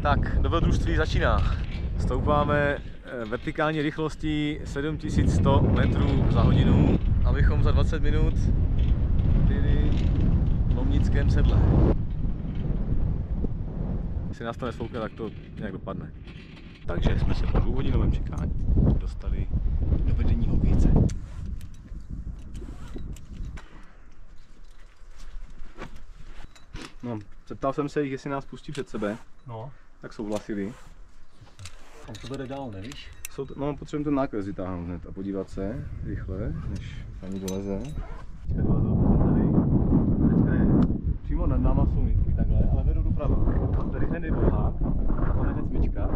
Tak, dobrodružství začíná. Stoupáme vertikální rychlostí 7100 metrů za hodinu, abychom za 20 minut byli v Lomnickém sedle. Jestli nás to nesfoukne, tak to nějak dopadne. Takže jsme se po dvouhodinovém čekání dostali do vedení Houbějce. No, zeptal jsem se jich, jestli nás pustí před sebe. No. Tak souhlasili. Tam to bude dál, nevíš? No, potřebujeme ten náklad vytáhnout hned a podívat se rychle, než paní doleze. Teďka je přímo nad náma jsou nitky takhle, ale vedou doprava. Tady hned je bohák, a tam je hned smyčka.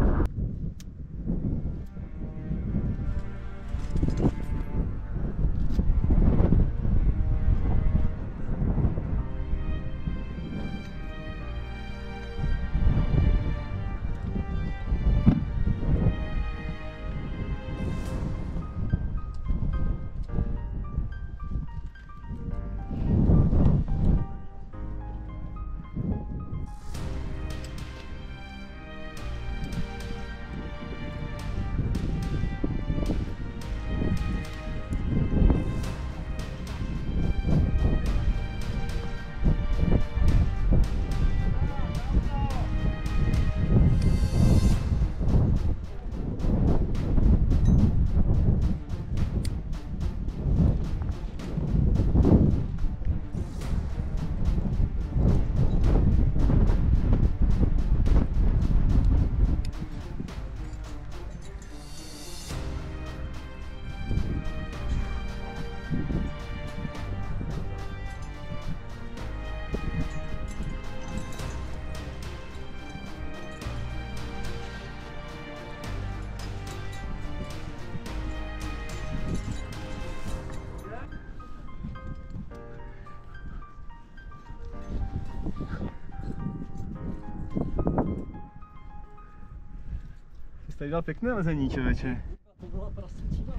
Jsi tady dal pěkné lezení, člověče. To byla prasečina,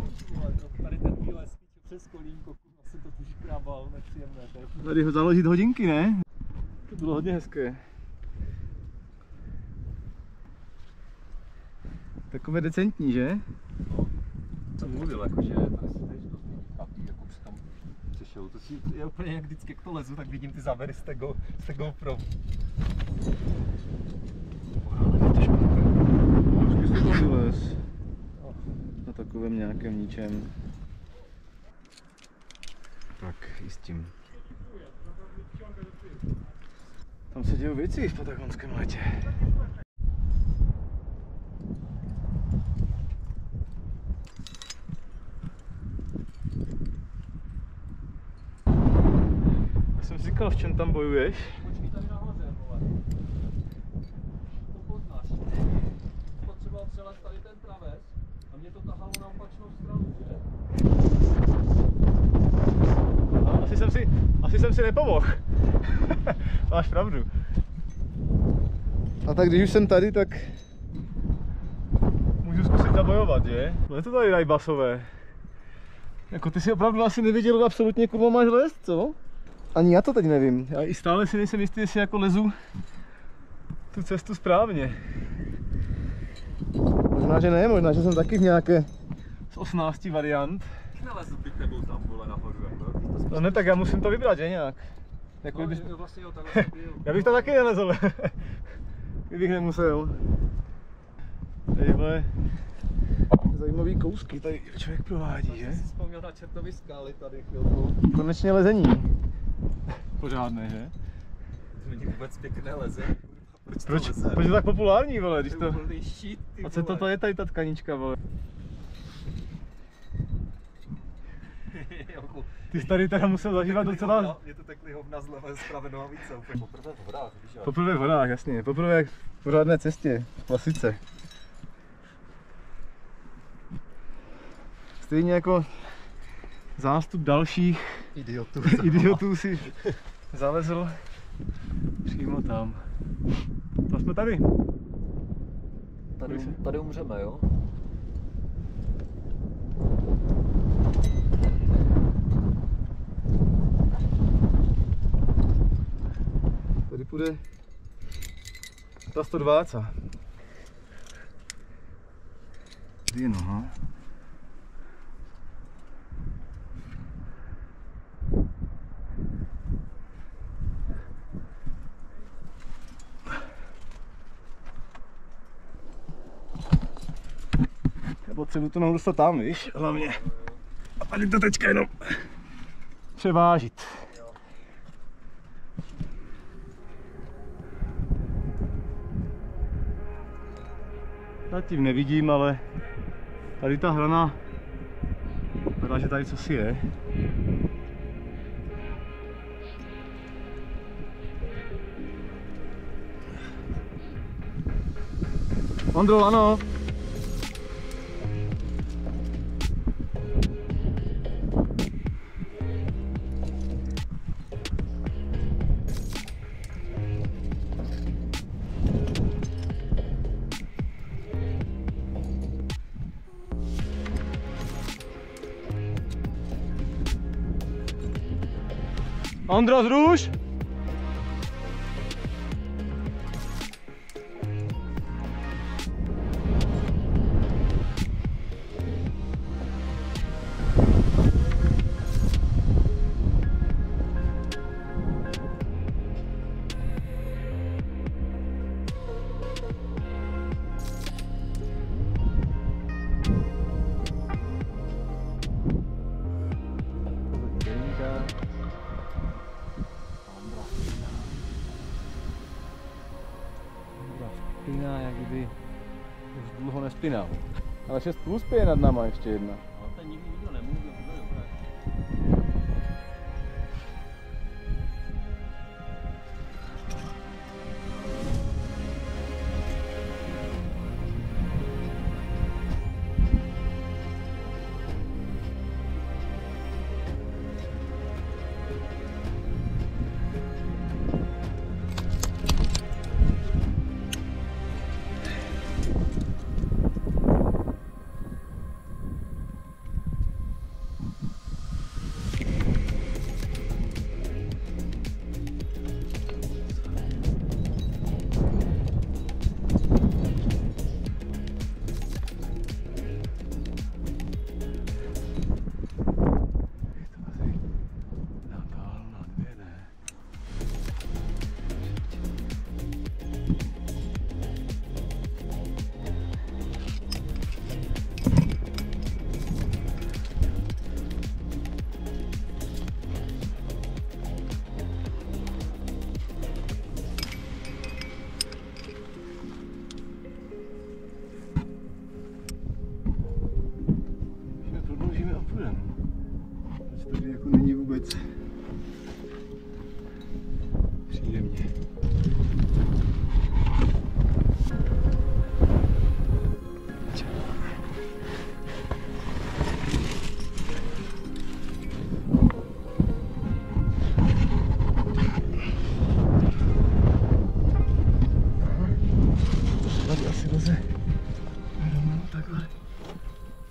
tady ten výlez přes kolínko, jsem to tu škrábal, nepříjemné. Tady ho založit hodinky, ne? To bylo hodně hezké. Takové decentní, že? No, jsem mluvil, jakože tady si jdeš do chatí, jako si tam přišel. To je úplně jak vždycky, jak to lezu, tak vidím ty záběry z té GoPro. Vždycky jsi to vylez. Na takovém nějakém ničem. Tak, i s tím. Tam se dějou věci v patagonském létě. Já jsem si říkal, v čem tam bojuješ? Počkej tady nahoře, vole. To poznáš. Potřeboval přelez tady ten traves a mě to tahalo na opačnou stranu, že? Asi jsem si nepomohl. Máš pravdu. A tak když už jsem tady, tak můžu zkusit zabojovat, že? No je to tady rajbasové. Jako ty si opravdu asi nevěděl, absolutně kurva máš lézt, co? Ani já to teď nevím. Já i stále si nejsem jistý, jestli jako lezu tu cestu správně. Možná, že ne, možná, že jsem taky v nějaké z 18 variant. Nelezu bych tebou tam, vole, nahoru, jako. No ne, tak já musím to vybrat, že nějak. Jako No, bys... vlastně jo, takhle jsem byl. Já bych to taky nelezl, kdybych nemusel. Tady vole, zajímavý kousky tady člověk provádí, že? Já jsem si vzpomněl na Čertovy skály tady chvilku. Konečně lezení. Pořádné, že? To není vůbec pěkné leze. Proč je to tak populární, vole, když to... Šít, ty A co to je tady ta tkanička, vole? Ty jsi tady teda musel zažívat docela... Je to takhle hovna zleva zprave nohavice, úplně poprvé v horách, víš? Poprvé v horách, jasně, poprvé v pořádné cestě, v klasice. Stejně jako zástup dalších idiotů si zalezl přímo tam. To jsme tady. Tady umřeme, jo? Tady půjde Za 120. Kde je noha? Já potřebuji to nohu dostat tam, víš, hlavně. A tady to teďka jenom převážit. Zatím nevidím, ale tady ta hrana, vypadá, že tady cosi je. Ondro, ano. Ondro, zruš! Spíná, jak kdyby už dlouho nespínal. Ale 6 plus je nad náma ještě jedna. Ale ten nikdy nikdo nemůže, to bude dobré. Tady jako není vůbec příjemně. Tady asi leze rovnou takhle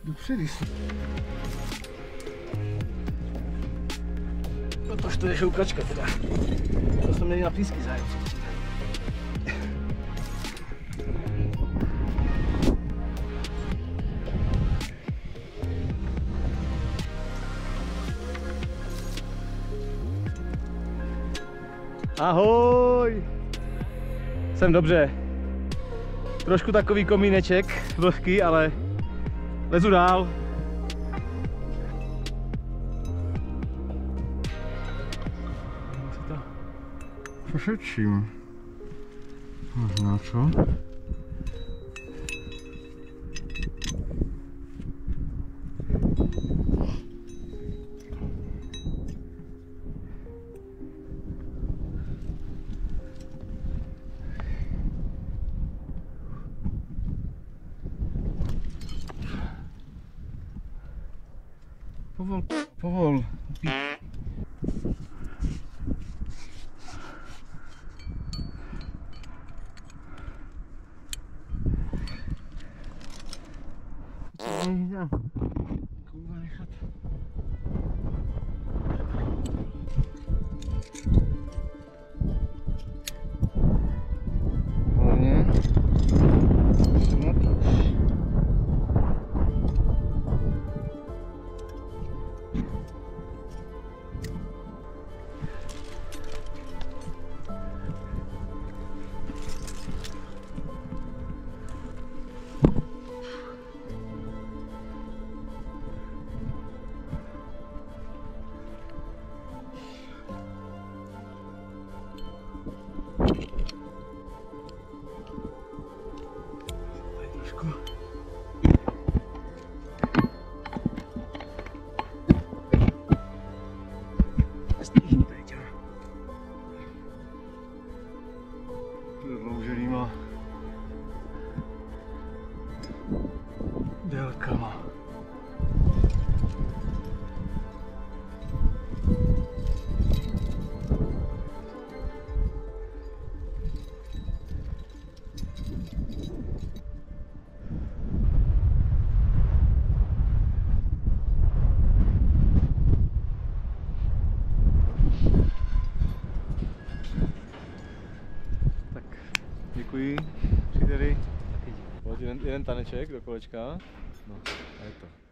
dopředu. No tož to je šoukačka teda. To jsme měli na plísky zájem předtím. Ahoj! Jsem dobře. Trošku takový komíneček, vlhký, ale lezu dál. Pošetřím. Možná co? Povol, povol. Kurva nechat. Hlavně Prodlouženýma délkama. Děkuji, příteli. Pojď jeden taneček do kolečka. No, a je to.